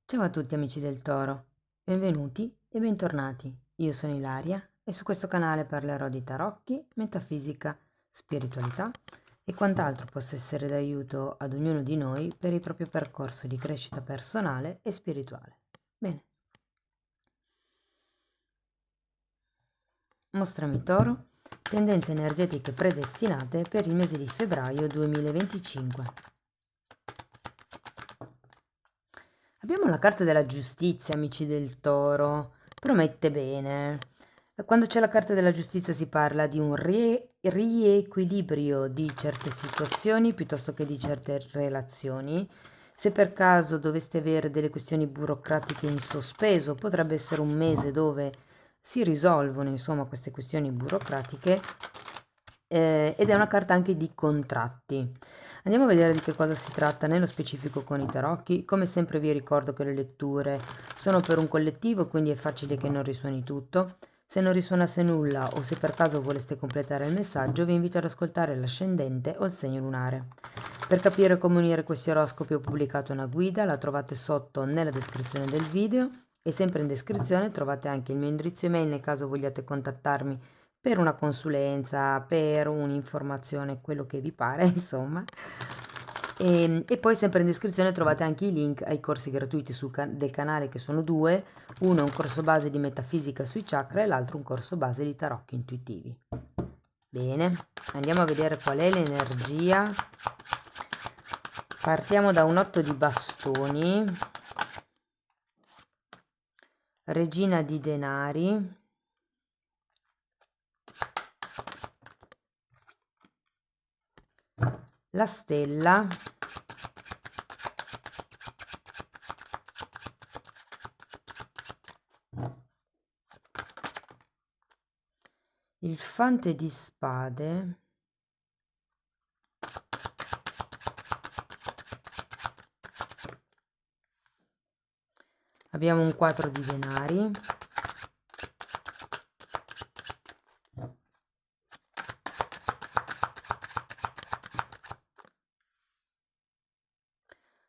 Ciao a tutti amici del Toro, benvenuti e bentornati. Io sono Ilaria e su questo canale parlerò di tarocchi, metafisica, spiritualità e quant'altro possa essere d'aiuto ad ognuno di noi per il proprio percorso di crescita personale e spirituale. Bene, mostrami Toro, tendenze energetiche predestinate per il mese di febbraio 2025. Abbiamo la carta della giustizia, amici del Toro, promette bene. Quando c'è la carta della giustizia si parla di un riequilibrio di certe situazioni piuttosto che di certe relazioni. Se per caso doveste avere delle questioni burocratiche in sospeso, potrebbe essere un mese dove si risolvono, insomma, queste questioni burocratiche, ed è una carta anche di contratti. Andiamo a vedere di che cosa si tratta nello specifico con i tarocchi. Come sempre vi ricordo che le letture sono per un collettivo, quindi è facile che non risuoni tutto. Se non risuonasse nulla o se per caso voleste completare il messaggio, vi invito ad ascoltare l'ascendente o il segno lunare. Per capire come unire questi oroscopi ho pubblicato una guida, la trovate sotto nella descrizione del video e sempre in descrizione trovate anche il mio indirizzo email nel caso vogliate contattarmi per una consulenza, per un'informazione, quello che vi pare, insomma. E poi sempre in descrizione trovate anche i link ai corsi gratuiti del canale, che sono due. Uno è un corso base di metafisica sui chakra e l'altro un corso base di tarocchi intuitivi. Bene, andiamo a vedere qual è l'energia. Partiamo da un 8 di bastoni, regina di denari, la stella, il fante di spade, abbiamo un 4 di denari,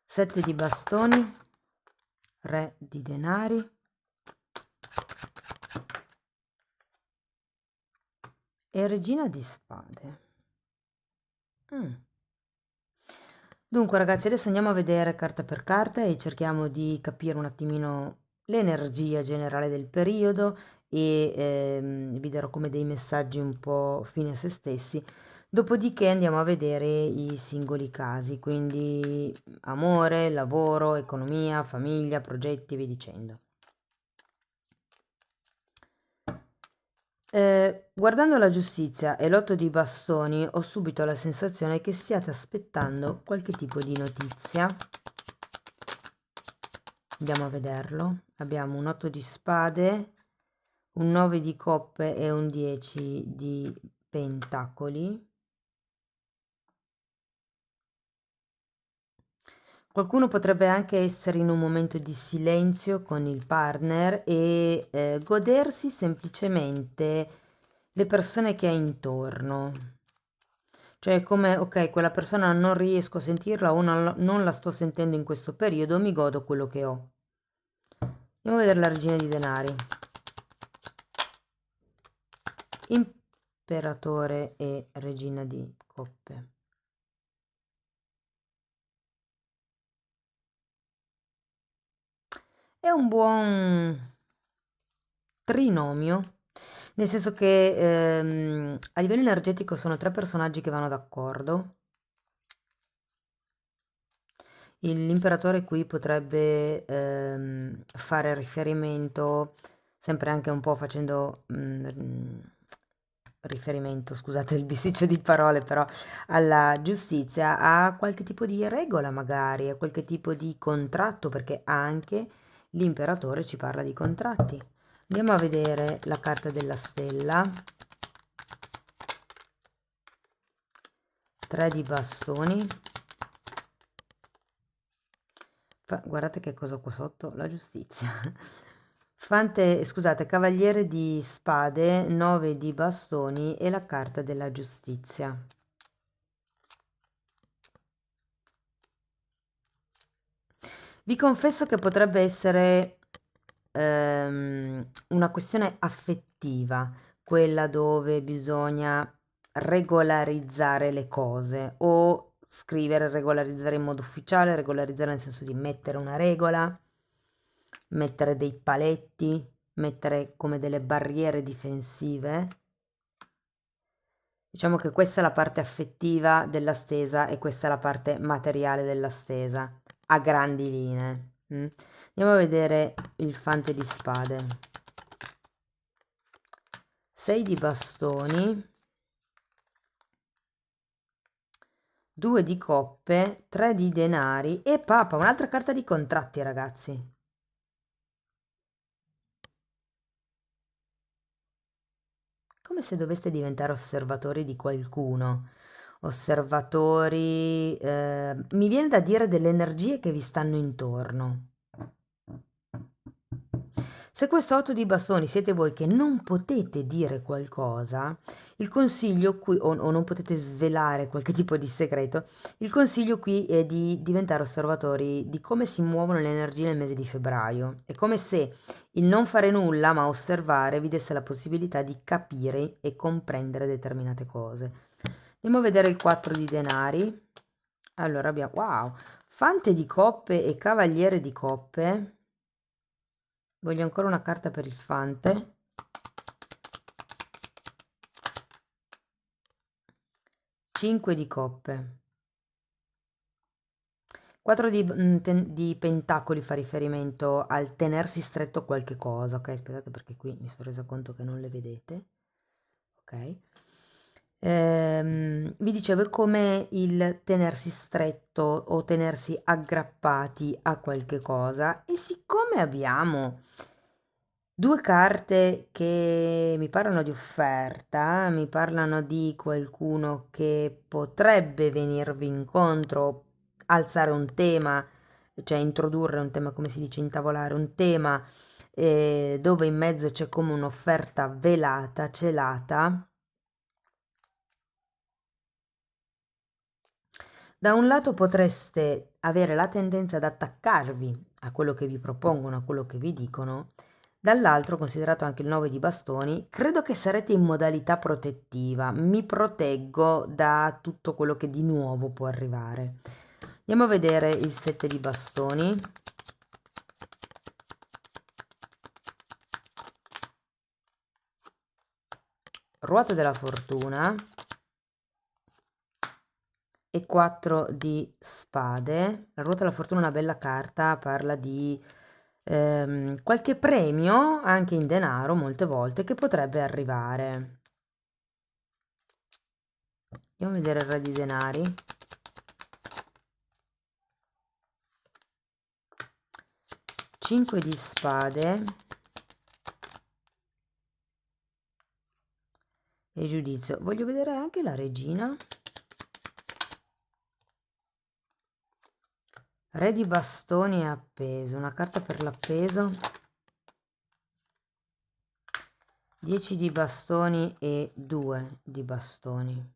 sette di bastoni, re di denari e regina di spade. Dunque ragazzi, adesso andiamo a vedere carta per carta e cerchiamo di capire un attimino l'energia generale del periodo e vi darò come dei messaggi un po' fine a se stessi. Dopodiché andiamo a vedere i singoli casi, quindi amore, lavoro, economia, famiglia, progetti e via dicendo. Guardando la giustizia e l'otto di bastoni, ho subito la sensazione che stiate aspettando qualche tipo di notizia. Andiamo a vederlo. Abbiamo un 8 di spade, un 9 di coppe e un 10 di pentacoli. Qualcuno potrebbe anche essere in un momento di silenzio con il partner e godersi semplicemente le persone che ha intorno. Cioè come, ok, quella persona non riesco a sentirla o non la sto sentendo in questo periodo, mi godo quello che ho. Andiamo a vedere la regina di denari. Imperatore e regina di coppe. È un buon trinomio, nel senso che a livello energetico sono tre personaggi che vanno d'accordo. L'imperatore qui potrebbe fare riferimento, sempre anche un po' facendo riferimento, scusate il bisticcio di parole, però alla giustizia, a qualche tipo di regola magari, a qualche tipo di contratto, perché anche l'imperatore ci parla di contratti. Andiamo a vedere la carta della stella. 3 di bastoni. Guardate che cosa ho qua sotto, la giustizia. Fante, scusate, cavaliere di spade, 9 di bastoni e la carta della giustizia. Vi confesso che potrebbe essere una questione affettiva, quella dove bisogna regolarizzare le cose o scrivere regolarizzare in modo ufficiale, regolarizzare nel senso di mettere una regola, mettere dei paletti, mettere come delle barriere difensive. Diciamo che questa è la parte affettiva della stesa e questa è la parte materiale della stesa, a grandi linee. Andiamo a vedere il fante di spade. 6 di bastoni, 2 di coppe, 3 di denari e papa, un'altra carta di contratti, ragazzi. Come se doveste diventare osservatori di qualcuno. Osservatori, mi viene da dire delle energie che vi stanno intorno. Se questo 8 di bastoni siete voi che non potete dire qualcosa, il consiglio qui, o non potete svelare qualche tipo di segreto, il consiglio qui è di diventare osservatori di come si muovono le energie nel mese di febbraio. È come se il non fare nulla, ma osservare, vi desse la possibilità di capire e comprendere determinate cose. Andiamo a vedere il 4 di denari. Allora abbiamo, wow, fante di coppe e cavaliere di coppe. Voglio ancora una carta per il fante. 5 di coppe. 4 di pentacoli fa riferimento al tenersi stretto a qualche cosa. Ok, aspettate perché qui mi sono resa conto che non le vedete. Ok. Vi dicevo, è come il tenersi stretto o tenersi aggrappati a qualche cosa. E siccome abbiamo due carte che mi parlano di offerta, mi parlano di qualcuno che potrebbe venirvi incontro, alzare un tema, cioè introdurre un tema, come si dice, intavolare un tema dove in mezzo c'è come un'offerta velata, celata. Da un lato potreste avere la tendenza ad attaccarvi a quello che vi propongono, a quello che vi dicono, dall'altro, considerato anche il 9 di bastoni, credo che sarete in modalità protettiva, mi proteggo da tutto quello che di nuovo può arrivare. Andiamo a vedere il 7 di bastoni. Ruota della fortuna e 4 di spade. La ruota della fortuna è una bella carta, parla di qualche premio, anche in denaro molte volte, che potrebbe arrivare. Andiamo a vedere il re di denari. 5 di spade e giudizio. Voglio vedere anche la regina. Re di bastoni e appeso, una carta per l'appeso. 10 di bastoni e 2 di bastoni.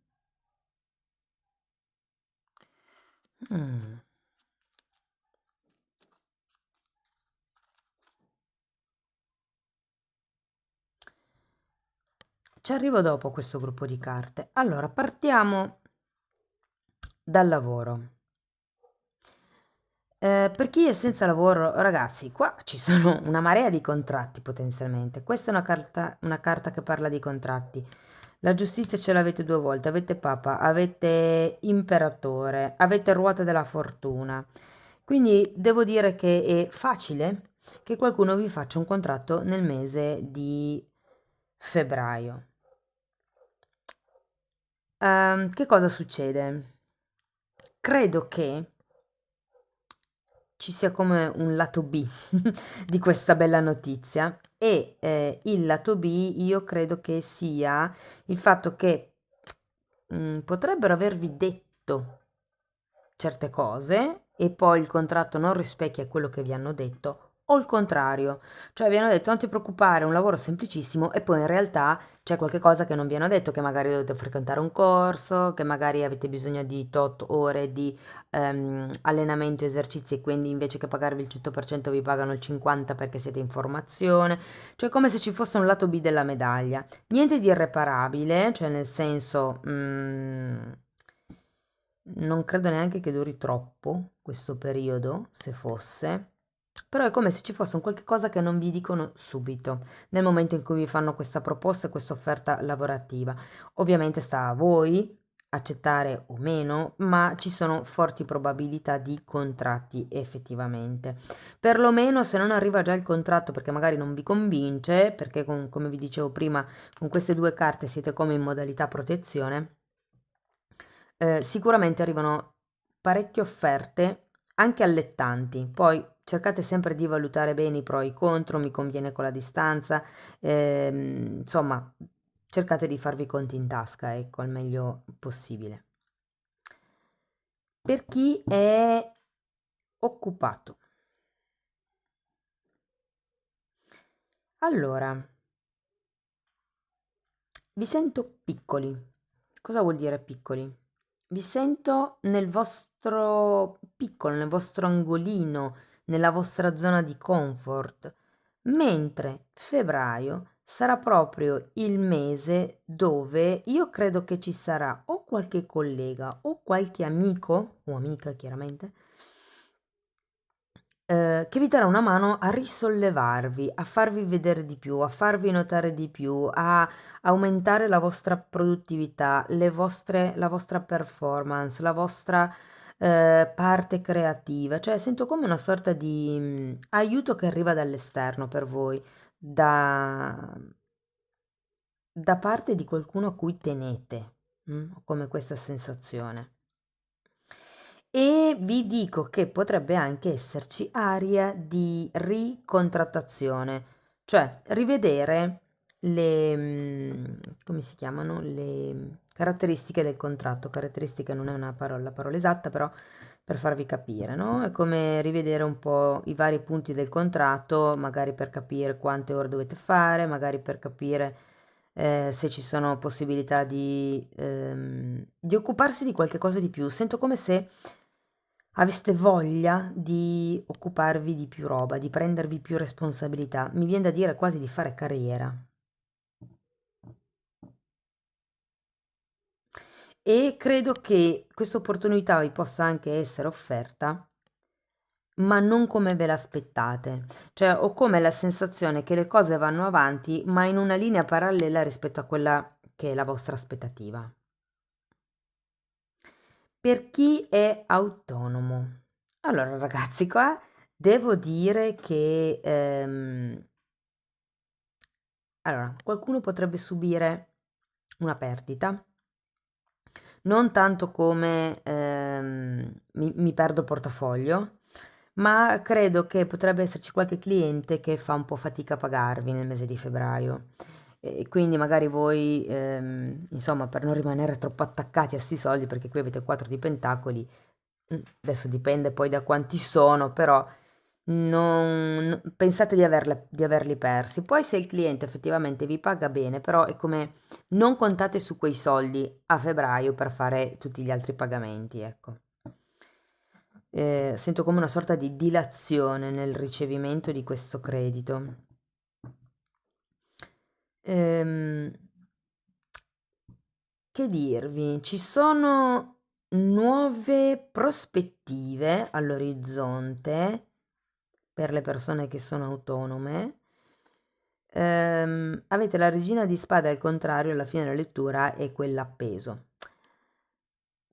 Ci arrivo dopo questo gruppo di carte. Allora, partiamo dal lavoro. Per chi è senza lavoro, ragazzi, qua ci sono una marea di contratti potenzialmente. Questa è una carta che parla di contratti. La giustizia ce l'avete due volte, avete Papa, avete Imperatore, avete Ruota della Fortuna. Quindi devo dire che è facile che qualcuno vi faccia un contratto nel mese di febbraio. Che cosa succede? Credo che ci sia come un lato B di questa bella notizia e il lato B io credo che sia il fatto che potrebbero avervi detto certe cose e poi il contratto non rispecchia quello che vi hanno detto, o il contrario, cioè vi hanno detto non ti preoccupare, è un lavoro semplicissimo e poi in realtà c'è qualche cosa che non vi hanno detto, che magari dovete frequentare un corso, che magari avete bisogno di tot ore di allenamento, esercizi e quindi invece che pagarvi il 100% vi pagano il 50% perché siete in formazione, cioè come se ci fosse un lato B della medaglia. Niente di irreparabile, cioè nel senso, non credo neanche che duri troppo questo periodo, se fosse, però è come se ci fosse un qualche cosa che non vi dicono subito, nel momento in cui vi fanno questa proposta e questa offerta lavorativa. Ovviamente sta a voi accettare o meno, ma ci sono forti probabilità di contratti effettivamente. Perlomeno se non arriva già il contratto perché magari non vi convince, perché come vi dicevo prima, con queste due carte siete come in modalità protezione, sicuramente arrivano parecchie offerte, anche allettanti. Poi cercate sempre di valutare bene i pro e i contro, mi conviene con la distanza, insomma, cercate di farvi i conti in tasca, ecco, al meglio possibile. Per chi è occupato. Allora, vi sento piccoli. Cosa vuol dire piccoli? Vi sento nel vostro piccolo, nel vostro angolino, nella vostra zona di comfort, mentre febbraio sarà proprio il mese dove io credo che ci sarà o qualche collega o qualche amico o amica chiaramente che vi darà una mano a risollevarvi, a farvi vedere di più, a farvi notare di più, a aumentare la vostra produttività, la vostra performance, la vostra parte creativa. Cioè, sento come una sorta di aiuto che arriva dall'esterno per voi, da, da parte di qualcuno a cui tenete, Ho come questa sensazione. E vi dico che potrebbe anche esserci aria di ricontrattazione, cioè rivedere come si chiamano? Le caratteristiche del contratto. Caratteristiche non è una parola, la parola esatta, però per farvi capire, no? È come rivedere un po' i vari punti del contratto, magari per capire quante ore dovete fare, magari per capire se ci sono possibilità di occuparsi di qualche cosa di più. Sento come se aveste voglia di occuparvi di più roba, di prendervi più responsabilità. Mi viene da dire quasi di fare carriera. E credo che questa opportunità vi possa anche essere offerta, ma non come ve l'aspettate. Cioè, ho come la sensazione che le cose vanno avanti, ma in una linea parallela rispetto a quella che è la vostra aspettativa. Per chi è autonomo. Allora ragazzi, qua devo dire che, allora, qualcuno potrebbe subire una perdita, non tanto come mi perdo il portafoglio, ma credo che potrebbe esserci qualche cliente che fa un po' fatica a pagarvi nel mese di febbraio. E quindi magari voi, insomma, per non rimanere troppo attaccati a sti soldi, perché qui avete 4 di pentacoli, adesso dipende poi da quanti sono, però pensate di averli persi. Poi se il cliente effettivamente vi paga bene, però è come non contate su quei soldi a febbraio per fare tutti gli altri pagamenti, ecco. Sento come una sorta di dilazione nel ricevimento di questo credito. Ehm, che dirvi? Ci sono nuove prospettive all'orizzonte per le persone che sono autonome. Avete la regina di spade al contrario alla fine della lettura e quella appeso.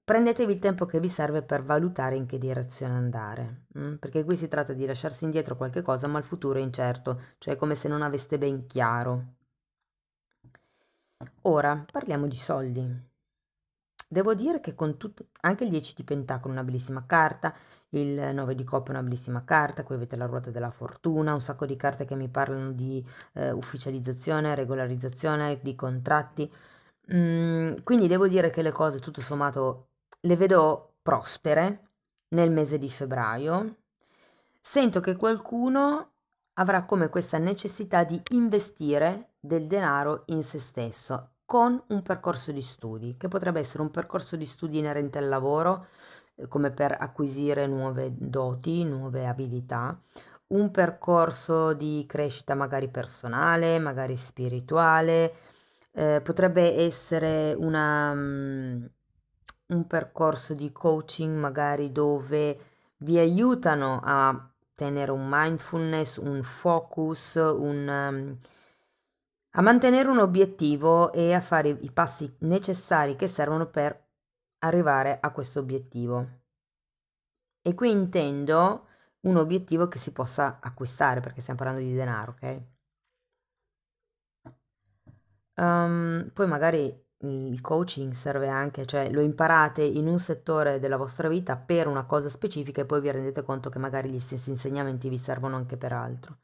Prendetevi il tempo che vi serve per valutare in che direzione andare, perché qui si tratta di lasciarsi indietro qualche cosa, ma il futuro è incerto, cioè è come se non aveste ben chiaro. Ora parliamo di soldi. Devo dire che con tutto, anche il 10 di Pentacolo è una bellissima carta, il 9 di Coppa è una bellissima carta, qui avete la ruota della fortuna, un sacco di carte che mi parlano di ufficializzazione, regolarizzazione, di contratti. Quindi devo dire che le cose tutto sommato le vedo prospere nel mese di febbraio. Sento che qualcuno avrà come questa necessità di investire del denaro in se stesso con un percorso di studi, che potrebbe essere un percorso di studi inerente al lavoro, come per acquisire nuove doti, nuove abilità, un percorso di crescita magari personale, magari spirituale, potrebbe essere un percorso di coaching magari dove vi aiutano a tenere un mindfulness, un focus, a mantenere un obiettivo e a fare i passi necessari che servono per arrivare a questo obiettivo. E qui intendo un obiettivo che si possa acquistare, perché stiamo parlando di denaro, ok? Poi magari il coaching serve anche, cioè lo imparate in un settore della vostra vita per una cosa specifica e poi vi rendete conto che magari gli stessi insegnamenti vi servono anche per altro.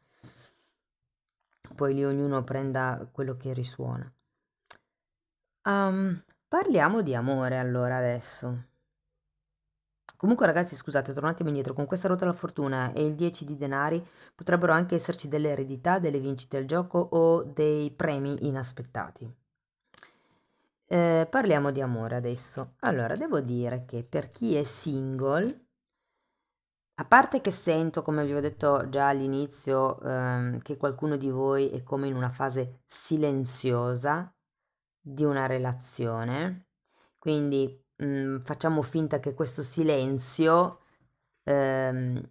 Poi lì ognuno prenda quello che risuona. Parliamo di amore allora adesso. Comunque ragazzi, scusate, tornatemi indietro, con questa ruota della fortuna e il 10 di denari potrebbero anche esserci delle eredità, delle vincite al gioco o dei premi inaspettati. Parliamo di amore adesso. Allora, devo dire che per chi è single, a parte che sento, come vi ho detto già all'inizio, che qualcuno di voi è come in una fase silenziosa di una relazione, quindi facciamo finta che questo silenzio ehm,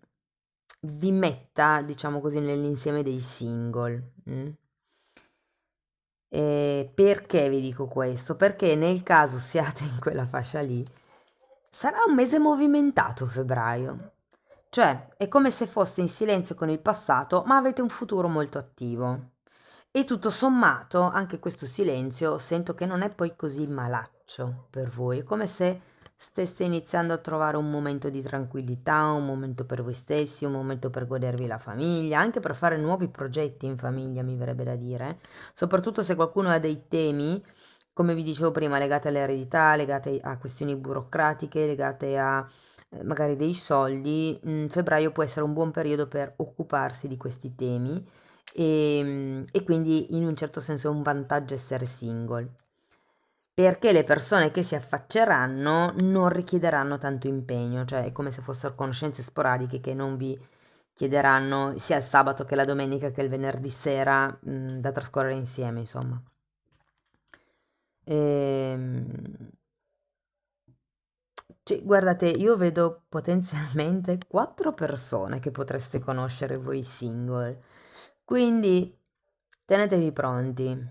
vi metta, diciamo così, nell'insieme dei single. Perché vi dico questo? Perché nel caso siate in quella fascia lì, sarà un mese movimentato febbraio. Cioè, è come se foste in silenzio con il passato, ma avete un futuro molto attivo. E tutto sommato, anche questo silenzio sento che non è poi così malaccio per voi. È come se steste iniziando a trovare un momento di tranquillità, un momento per voi stessi, un momento per godervi la famiglia, anche per fare nuovi progetti in famiglia, mi verrebbe da dire. Soprattutto se qualcuno ha dei temi, come vi dicevo prima, legati all'eredità, legati a questioni burocratiche, legate a magari dei soldi, febbraio può essere un buon periodo per occuparsi di questi temi e quindi in un certo senso è un vantaggio essere single, perché le persone che si affacceranno non richiederanno tanto impegno, cioè è come se fossero conoscenze sporadiche che non vi chiederanno sia il sabato che la domenica che il venerdì sera, da trascorrere insieme, insomma. Ehm, cioè, guardate, io vedo potenzialmente 4 persone che potreste conoscere voi single, quindi tenetevi pronti.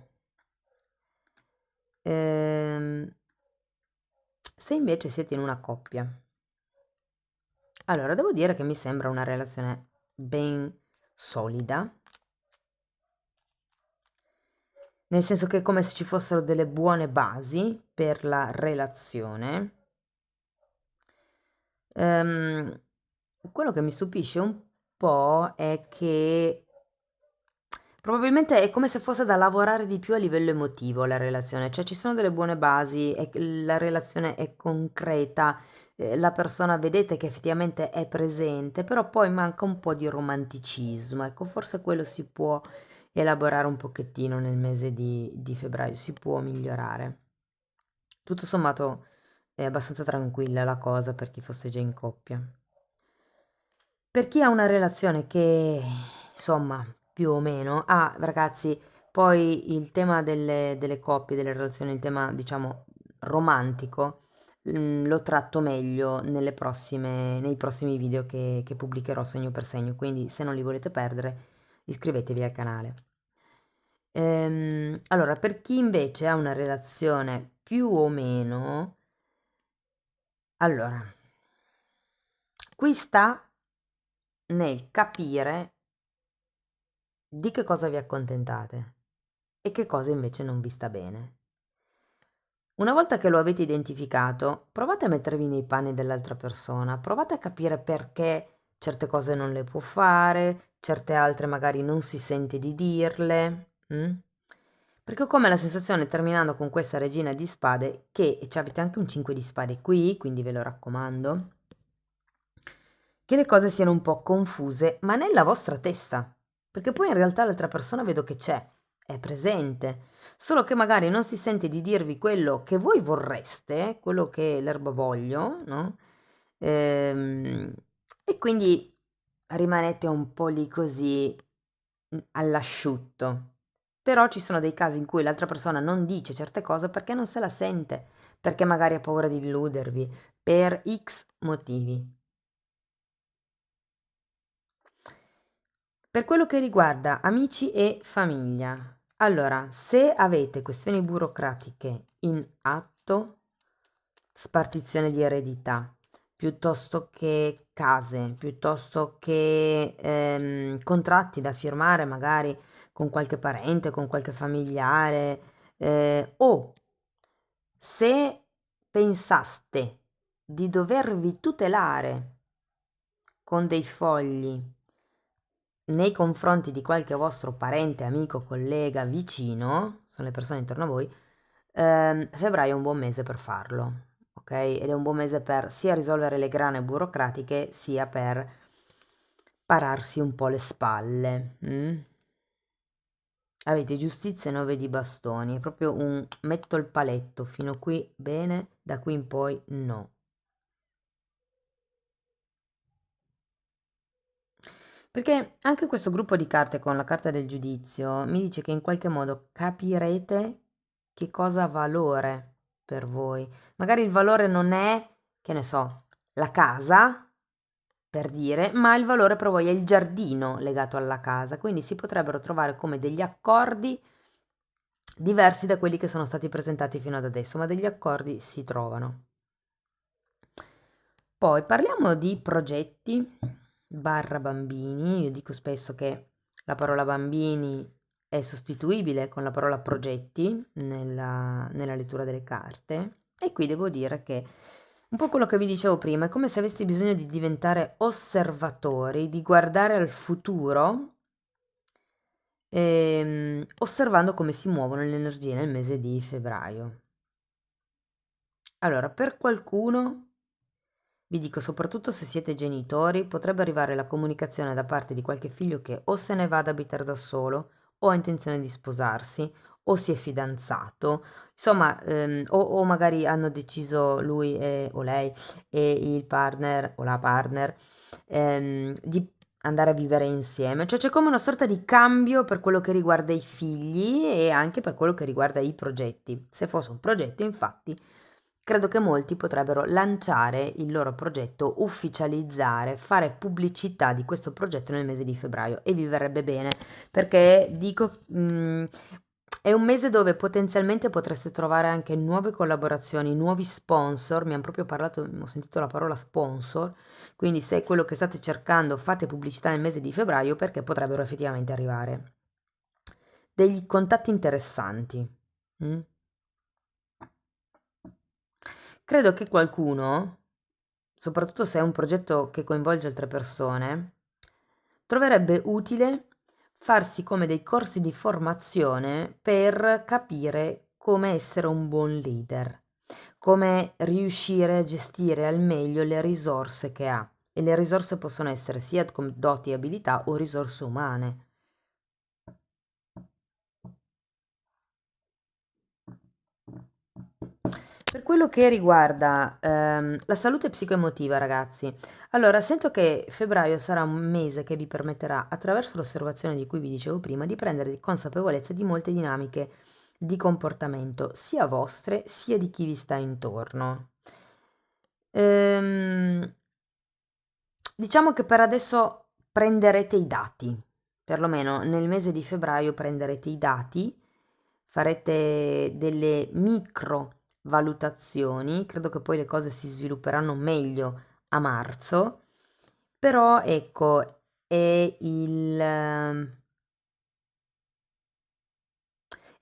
Ehm, Se invece siete in una coppia, allora devo dire che mi sembra una relazione ben solida, nel senso che è come se ci fossero delle buone basi per la relazione. Ehm, Quello che mi stupisce un po' è che probabilmente è come se fosse da lavorare di più a livello emotivo la relazione, cioè ci sono delle buone basi, la relazione è concreta, la persona vedete che effettivamente è presente, però poi manca un po' di romanticismo, ecco, forse quello si può elaborare un pochettino nel mese di febbraio, si può migliorare. Tutto sommato è abbastanza tranquilla la cosa per chi fosse già in coppia. Per chi ha una relazione che, insomma, più o meno, ragazzi, poi il tema delle coppie, delle relazioni, il tema, diciamo, romantico, lo tratto meglio nei prossimi video che pubblicherò segno per segno, quindi se non li volete perdere, iscrivetevi al canale. Allora, per chi invece ha una relazione più o meno, allora, qui sta nel capire di che cosa vi accontentate e che cosa invece non vi sta bene. Una volta che lo avete identificato, provate a mettervi nei panni dell'altra persona, provate a capire perché certe cose non le può fare, certe altre magari non si sente di dirle. Perché ho come la sensazione, terminando con questa regina di spade, che avete anche un 5 di spade qui, quindi ve lo raccomando, che le cose siano un po' confuse, ma nella vostra testa. perché poi in realtà l'altra persona vedo che c'è, è presente, solo che magari non si sente di dirvi quello che voi vorreste, quello che l'erba voglio, no? Ehm, e quindi rimanete un po' lì così all'asciutto. Però ci sono dei casi in cui l'altra persona non dice certe cose perché non se la sente, perché magari ha paura di illudervi, per X motivi. Per quello che riguarda amici e famiglia, allora, se avete questioni burocratiche in atto, spartizione di eredità, piuttosto che case, piuttosto che contratti da firmare magari con qualche parente, con qualche familiare, o se pensaste di dovervi tutelare con dei fogli nei confronti di qualche vostro parente, amico, collega, vicino, sono le persone intorno a voi, febbraio è un buon mese per farlo, ok? Ed è un buon mese per sia risolvere le grane burocratiche, sia per pararsi un po' le spalle. Avete giustizia e 9 di bastoni, è proprio un metto il paletto, fino qui bene, da qui in poi no. Perché anche questo gruppo di carte con la carta del giudizio mi dice che in qualche modo capirete che cosa ha valore per voi. Magari il valore non è, che ne so, la casa, per dire, ma il valore per voi è il giardino legato alla casa. Quindi si potrebbero trovare come degli accordi diversi da quelli che sono stati presentati fino ad adesso, ma degli accordi si trovano. Poi parliamo di progetti barra bambini. Io dico spesso che la parola bambini è sostituibile con la parola progetti nella lettura delle carte. E qui devo dire che un po' quello che vi dicevo prima, è come se avessi bisogno di diventare osservatori, di guardare al futuro, osservando come si muovono le energie nel mese di febbraio. Allora, per qualcuno, vi dico soprattutto se siete genitori, potrebbe arrivare la comunicazione da parte di qualche figlio che o se ne va ad abitare da solo, o ha intenzione di sposarsi, o si è fidanzato, insomma, o magari hanno deciso lui o lei e il partner o la partner di andare a vivere insieme. Cioè c'è come una sorta di cambio per quello che riguarda i figli e anche per quello che riguarda i progetti. Se fosse un progetto, infatti, credo che molti potrebbero lanciare il loro progetto, ufficializzare, fare pubblicità di questo progetto nel mese di febbraio e vi verrebbe bene perché dico, è un mese dove potenzialmente potreste trovare anche nuove collaborazioni, nuovi sponsor. Mi hanno proprio parlato, ho sentito la parola sponsor, quindi se è quello che state cercando, fate pubblicità nel mese di febbraio perché potrebbero effettivamente arrivare degli contatti interessanti. mm? Credo che qualcuno, soprattutto se è un progetto che coinvolge altre persone, troverebbe utile farsi come dei corsi di formazione per capire come essere un buon leader, come riuscire a gestire al meglio le risorse che ha. E le risorse possono essere sia come doti e abilità o risorse umane. Per quello che riguarda la salute psicoemotiva, ragazzi, allora sento che febbraio sarà un mese che vi permetterà, attraverso l'osservazione di cui vi dicevo prima, di prendere consapevolezza di molte dinamiche di comportamento, sia vostre sia di chi vi sta intorno. Ehm, diciamo che per adesso prenderete i dati, perlomeno nel mese di febbraio prenderete i dati, farete delle micro valutazioni, credo che poi le cose si svilupperanno meglio a marzo, però ecco, è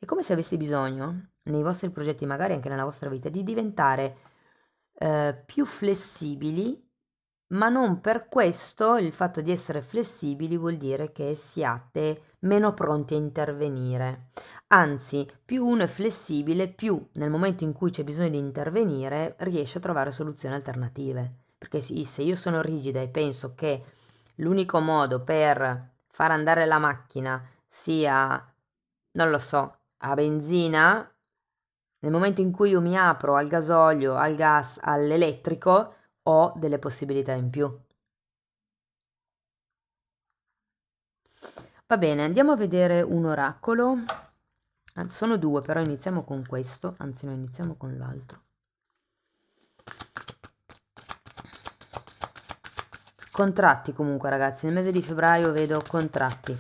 come se aveste bisogno, nei vostri progetti, magari anche nella vostra vita, di diventare più flessibili, ma non per questo il fatto di essere flessibili vuol dire che siate meno pronti a intervenire. Anzi, più uno è flessibile, più nel momento in cui c'è bisogno di intervenire riesce a trovare soluzioni alternative. Perché se io sono rigida e penso che l'unico modo per far andare la macchina sia, non lo so, a benzina, nel momento in cui io mi apro al gasolio, al gas, all'elettrico, ho delle possibilità in più. Va bene, andiamo a vedere un oracolo. Sono due, però iniziamo con questo, anzi no, iniziamo con l'altro. Contratti comunque ragazzi, nel mese di febbraio vedo contratti,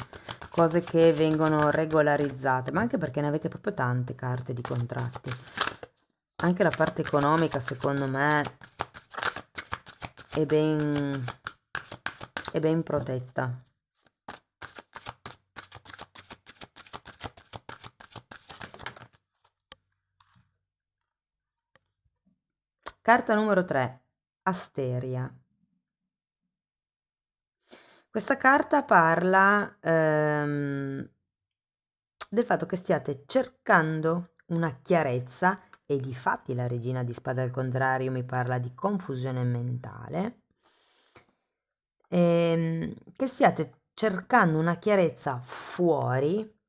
cose che vengono regolarizzate, ma anche perché ne avete proprio tante carte di contratti. Anche la parte economica secondo me è ben protetta. Carta numero 3, Asteria. Questa carta parla del fatto che stiate cercando una chiarezza e difatti la regina di spade al contrario mi parla di confusione mentale, che stiate cercando una chiarezza fuori,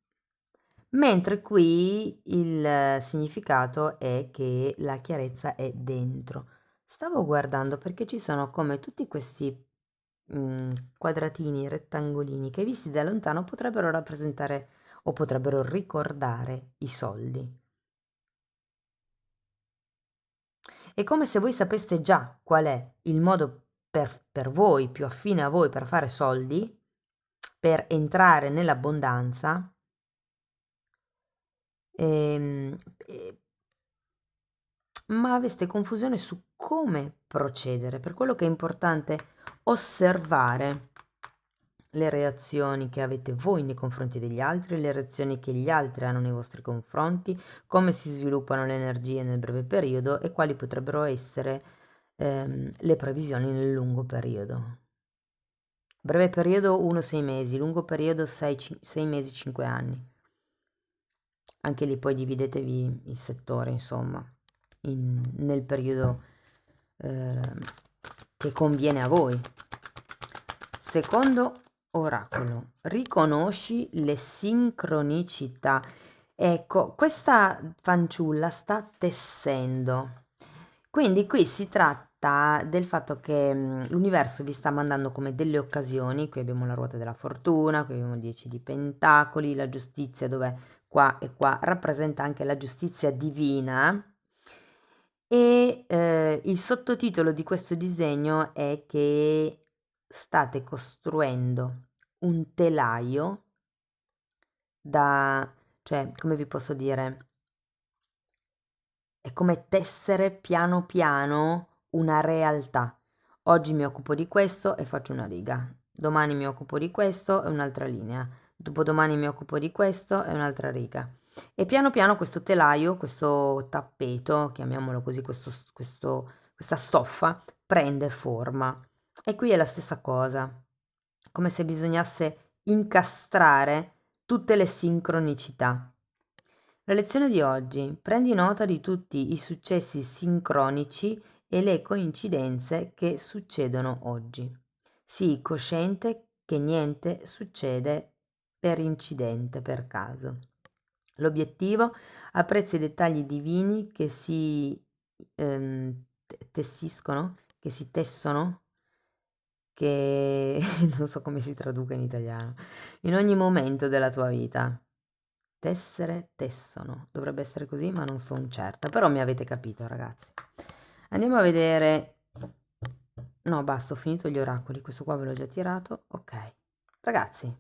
mentre qui il significato è che la chiarezza è dentro. Stavo guardando perché ci sono come tutti questi quadratini, rettangolini che visti da lontano potrebbero rappresentare o potrebbero ricordare i soldi. È come se voi sapeste già qual è il modo per voi, più affine a voi, per fare soldi, per entrare nell'abbondanza, ehm, e- ma aveste confusione su come procedere. Per quello che è importante osservare le reazioni che avete voi nei confronti degli altri, le reazioni che gli altri hanno nei vostri confronti, come si sviluppano le energie nel breve periodo e quali potrebbero essere le previsioni nel lungo periodo. Breve periodo 1-6 mesi, lungo periodo 6 mesi, 5 anni. Anche lì poi dividetevi il settore, insomma, nel periodo ehm, che conviene a voi. Secondo oracolo, riconosci le sincronicità. Ecco, questa fanciulla sta tessendo. Quindi qui si tratta del fatto che l'universo vi sta mandando come delle occasioni. Qui abbiamo la ruota della fortuna, qui abbiamo il 10 di pentacoli, la giustizia dove qua e qua rappresenta anche la giustizia divina. E il sottotitolo di questo disegno è che state costruendo un telaio cioè, come vi posso dire, è come tessere piano piano una realtà. Oggi mi occupo di questo e faccio una riga, domani mi occupo di questo e un'altra linea, dopodomani mi occupo di questo e un'altra riga. E piano piano questo telaio, questo tappeto, chiamiamolo così, questa stoffa, prende forma. E qui è la stessa cosa, come se bisognasse incastrare tutte le sincronicità. La lezione di oggi: prendi nota di tutti i successi sincronici e le coincidenze che succedono oggi. Sii cosciente che niente succede per incidente, per caso. L'obiettivo: apprezza i dettagli divini che si tessiscono, che si tessono, che non so come si traduca in italiano, in ogni momento della tua vita. Tessere, tessono. Dovrebbe essere così, ma non sono certa. Però mi avete capito, ragazzi. Andiamo a vedere. No, basta, ho finito gli oracoli. Questo qua ve l'ho già tirato. Ok. Ragazzi,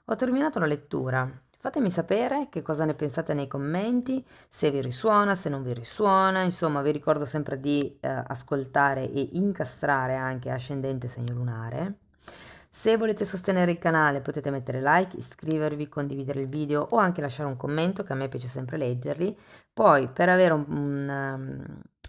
ho terminato la lettura. Fatemi sapere che cosa ne pensate nei commenti, se vi risuona, se non vi risuona. Insomma, vi ricordo sempre di ascoltare e incastrare anche ascendente segno lunare. Se volete sostenere il canale potete mettere like, iscrivervi, condividere il video o anche lasciare un commento, che a me piace sempre leggerli. Poi per avere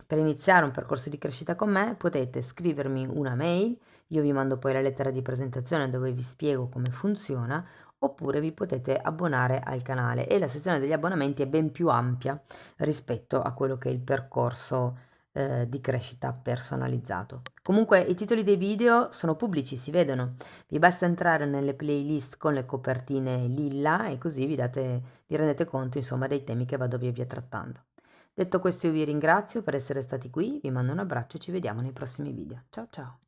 per iniziare un percorso di crescita con me potete scrivermi una mail, io vi mando poi la lettera di presentazione dove vi spiego come funziona, oppure vi potete abbonare al canale e la sezione degli abbonamenti è ben più ampia rispetto a quello che è il percorso di crescita personalizzato. Comunque i titoli dei video sono pubblici, si vedono. Vi basta entrare nelle playlist con le copertine lilla e così vi rendete conto, insomma, dei temi che vado via via trattando. Detto questo, io vi ringrazio per essere stati qui, vi mando un abbraccio e ci vediamo nei prossimi video. Ciao ciao!